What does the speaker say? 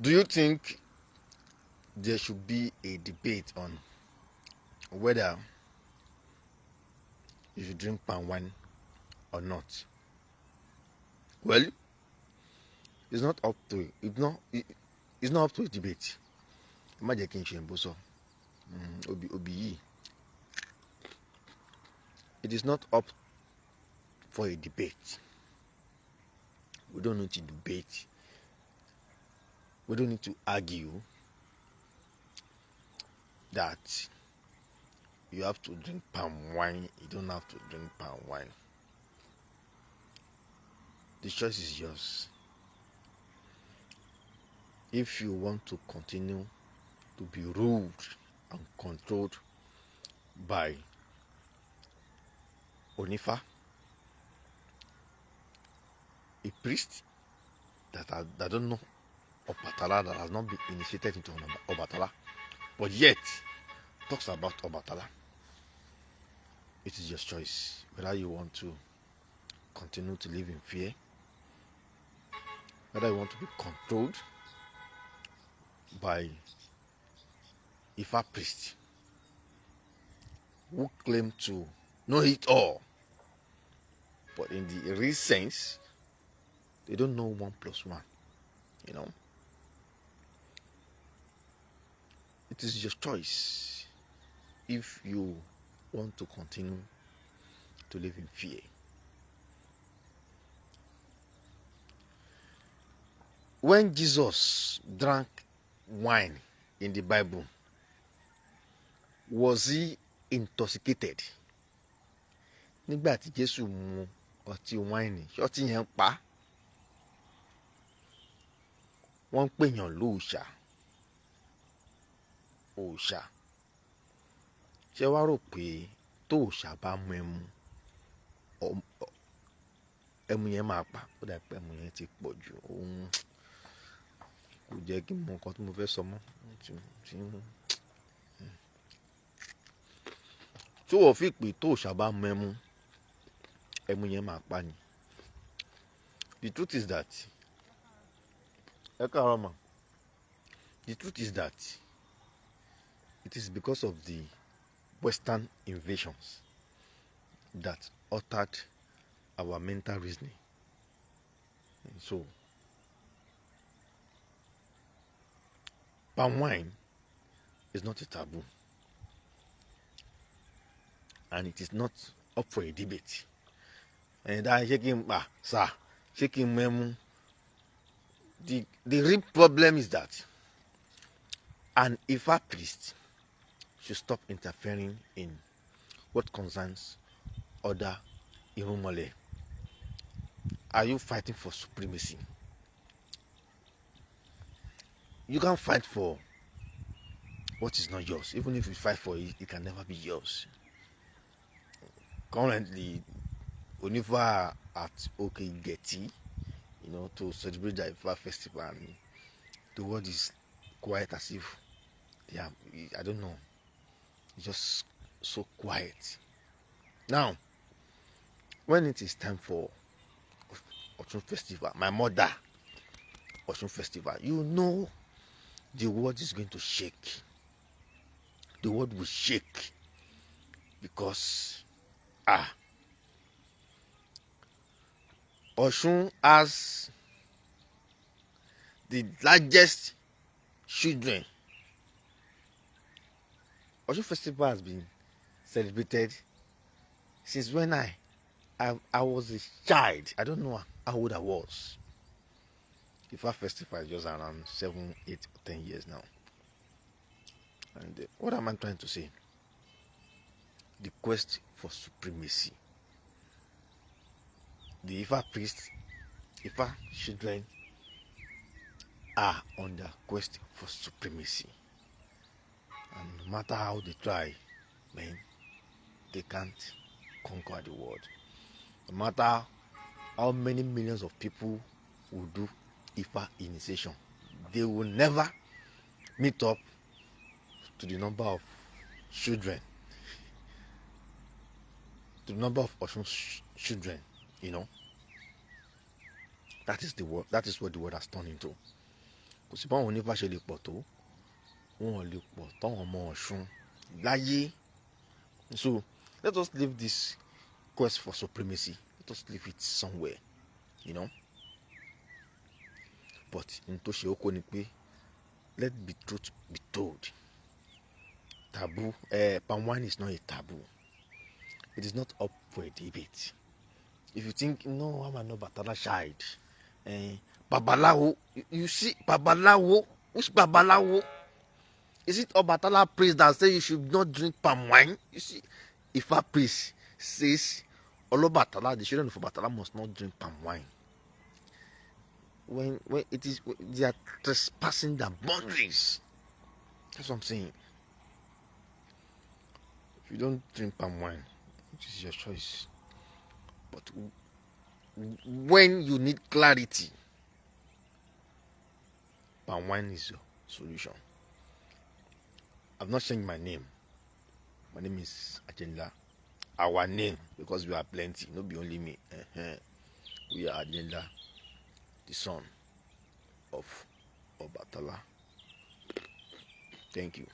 Do you think there should be a debate on whether you should drink palm wine or not? Well, it's not up to it's not up to a debate. Má jẹ́ kí n ṣe ìbò sọ. Obi yìí. It is not up for a debate. We don't need to debate. We don't need to argue that you have to drink palm wine. You don't have to drink palm wine. The choice is yours. If you want to continue to be ruled and controlled by Onifa, a priest that don't know OBATALA, that has not been initiated into OBATALA, but yet talks about OBATALA, it is your choice whether you want to continue to live in fear, whether you want to be controlled by Ifa priest who claim to know it all, but in the real sense, they don't know 1 + 1. It is your choice if you want to continue to live in fear. When Jesus drank wine in the Bible, was he intoxicated? Nígbà tí Jésù mu ọtí wáìnì, ọtí yẹn pa. Wọ́n ń pèèyàn lóòṣà. Òòṣà. Ṣé wàá rò pé tó òòṣà bá mu ẹmu yẹn máa pa? Ó dà pé ẹmu yẹn ti pọ̀ jù. Kò jẹ́ kí n mọ nǹkan tí mo fẹ́ sọ mọ́. Tó wọ́n fi pé tó òòṣà bá mu ẹmu yẹn máa pa ni. The truth is that ẹ káàárọ̀ mà. The truth is that it is because of the Western invasions that altered our mental reasoning. And so, palm wine is not a taboo, and it is not up for a debate. And I shaking sir, shaking memu. The real problem is that an Ifa priest should stop interfering in what concerns other Irumole. Are you fighting for supremacy? You can't fight for what is not yours. Even if you fight for it, it can never be yours. Currently, Onifa at Okigeti, to celebrate the Ifa festival, and the world is quiet as if I don't know. It's just so quiet. Now, when it is time for Osun Festival, my mother, Osun Festival, the world is going to shake. The world will shake because Osun has the largest children. Osun Festival has been celebrated since when I was a child. I don't know how old I was. The Ifa Festival is just around 7, 8, 10 years now. And what am I trying to say? The quest for supremacy. The Ifa priests, Ifa children are on the quest for supremacy. And no matter how they try, they can't conquer the world. No matter how many millions of people will do Ifa initiation, they will never meet up to the number of children, to the number of Osun children. That is the world. That is what the world has turned into. kò sí báwọn onífá ṣe lè pọ̀ tó, wọn ò lè pọ̀ táwọn ọmọ Ọ̀ṣun láyé. So let us leave this quest for supremacy, let us leave it somewhere, you know. But n tó ṣe oko ni pé let the truth be told. Taboo, palm wine is not a taboo. It is not up for a debate. If you think, no, I'm an Obatala child, Babalawo, you see, Babalawo, which Babalawo? Is it Obatala priest that say you should not drink palm wine? You see, if a priest says, Olobatala, the children of Obatala must not drink palm wine. When it is, they are trespassing their boundaries. That's what I'm saying. If you don't drink palm wine, it is your choice. But when you need clarity, palm wine is your solution. I've not changed my name. My name is Agenda. Our name, because we are plenty, not be only me. We are Agenda, the son of Obatala. Thank you.